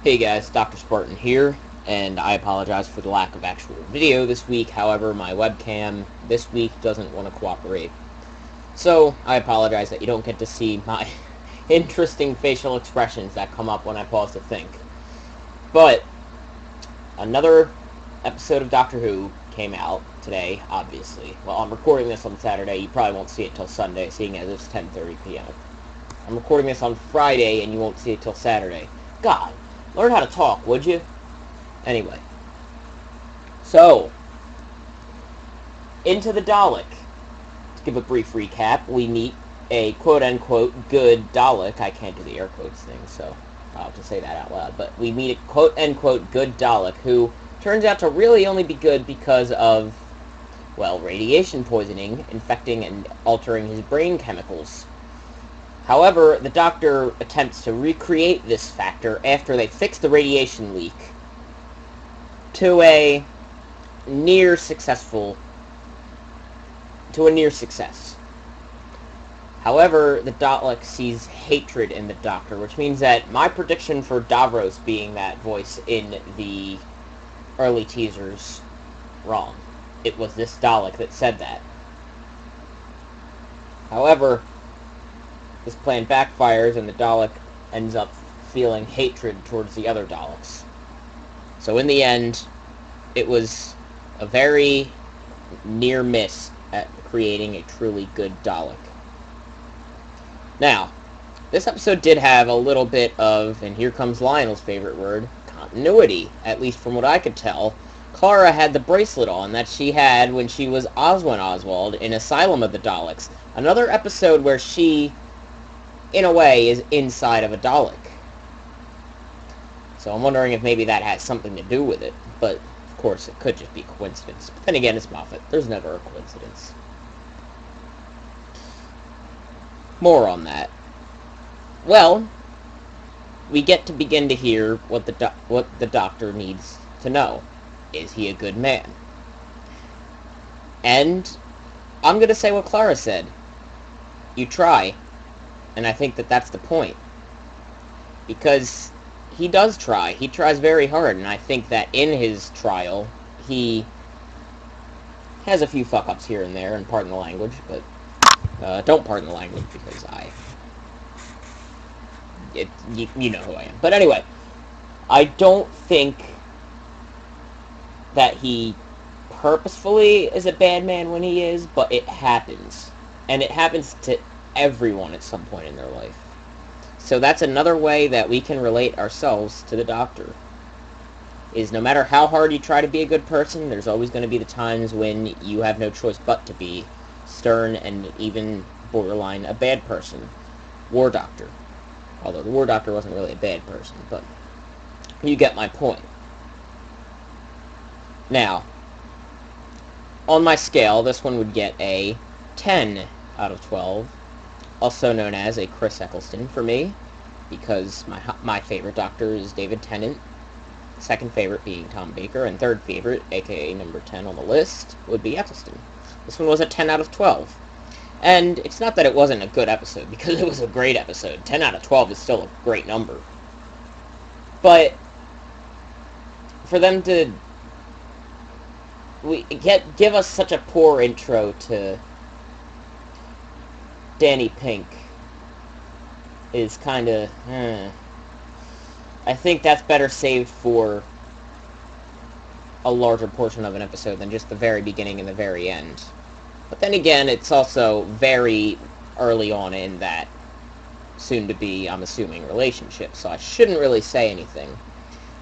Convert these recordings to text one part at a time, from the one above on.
Hey guys, Dr. Spartan here, and I apologize for the lack of actual video this week. However, my webcam this week doesn't want to cooperate. So, I apologize that you don't get to see my interesting facial expressions that come up when I pause to think. But, another episode of Doctor Who came out today, obviously. Well, I'm recording this on Saturday. You probably won't see it till Sunday, seeing as it's 10:30 p.m. I'm recording this on Friday, and you won't see it till Saturday. God, learn how to talk, would you? Anyway. So, into the Dalek. To give a brief recap, we meet a quote-unquote good Dalek. I can't do the air quotes thing, so I'll have to say that out loud. But we meet a quote-unquote good Dalek who turns out to really only be good because of, well, radiation poisoning, infecting and altering his brain chemicals. However, the Doctor attempts to recreate this factor after they fix the radiation leak to a near success. However, the Dalek sees hatred in the Doctor, which means that my prediction for Davros being that voice in the early teasers wrong. It was this Dalek that said that. However, this plan backfires and the Dalek ends up feeling hatred towards the other Daleks. So in the end, it was a very near miss at creating a truly good Dalek. Now, this episode did have a little bit of, and here comes Lionel's favorite word, continuity, at least from what I could tell. Clara had the bracelet on that she had when she was Oswald in Asylum of the Daleks. Another episode where she, in a way, is inside of a Dalek. So I'm wondering if maybe that has something to do with it. But, of course, it could just be coincidence. But then again, it's Moffat. There's never a coincidence. More on that. Well, we get to begin to hear what the Doctor needs to know. Is he a good man? And I'm going to say what Clara said. You try. And I think that that's the point. Because he does try. He tries very hard, and I think that in his trial, he has a few fuck-ups here and there, and pardon the language, but don't pardon the language, because you know who I am. But anyway, I don't think that he purposefully is a bad man when he is, but it happens. And it happens to everyone at some point in their life. So that's another way that we can relate ourselves to the Doctor. Is no matter how hard you try to be a good person, there's always going to be the times when you have no choice but to be stern and even borderline a bad person. War Doctor. Although the War Doctor wasn't really a bad person, but you get my point. Now, on my scale, this one would get a 10 out of 12. Also known as a Chris Eccleston for me, because my favorite Doctor is David Tennant, second favorite being Tom Baker, and third favorite, aka number 10 on the list, would be Eccleston. This one was a 10 out of 12. And it's not that it wasn't a good episode, because it was a great episode. 10 out of 12 is still a great number. But for them to give us such a poor intro to Danny Pink is kind of, I think that's better saved for a larger portion of an episode than just the very beginning and the very end. But then again, it's also very early on in that soon-to-be, I'm assuming, relationship, so I shouldn't really say anything.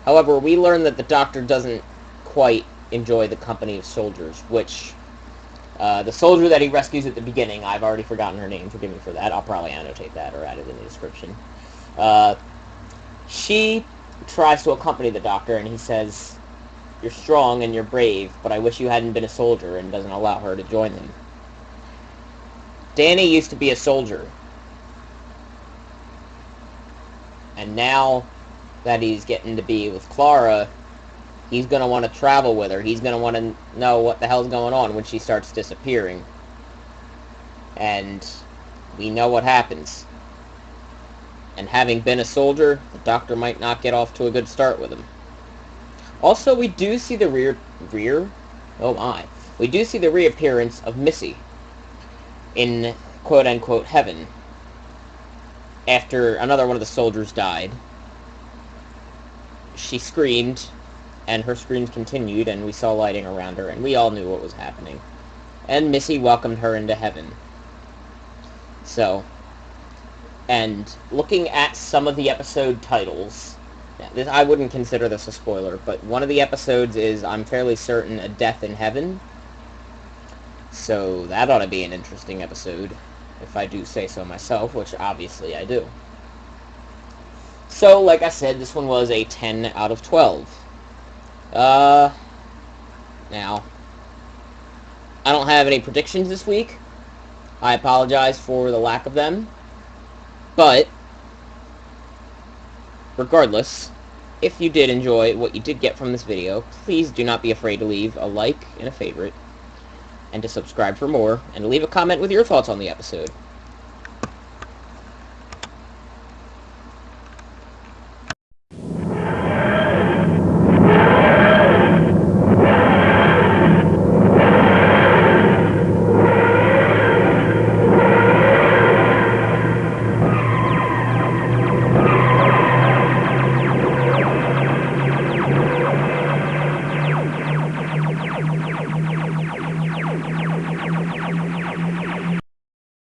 However, we learn that the Doctor doesn't quite enjoy the company of soldiers, which the soldier that he rescues at the beginning, I've already forgotten her name, forgive me for that, I'll probably annotate that or add it in the description. She tries to accompany the Doctor, and he says, "You're strong and you're brave, but I wish you hadn't been a soldier," and doesn't allow her to join him. Danny used to be a soldier. And now that he's getting to be with Clara, he's going to want to travel with her. He's going to want to know what the hell's going on when she starts disappearing. And we know what happens. And having been a soldier, the Doctor might not get off to a good start with him. Also, we do see the we do see the reappearance of Missy in quote-unquote heaven after another one of the soldiers died. She screamed, and her screams continued, and we saw lighting around her, and we all knew what was happening. And Missy welcomed her into heaven. So, and looking at some of the episode titles, I wouldn't consider this a spoiler, but one of the episodes is, I'm fairly certain, A Death in Heaven. So that ought to be an interesting episode, if I do say so myself, which obviously I do. So, like I said, this one was a 10 out of 12. Now, I don't have any predictions this week. I apologize for the lack of them. But, regardless, if you did enjoy what you did get from this video, please do not be afraid to leave a like and a favorite, and to subscribe for more, and to leave a comment with your thoughts on the episode.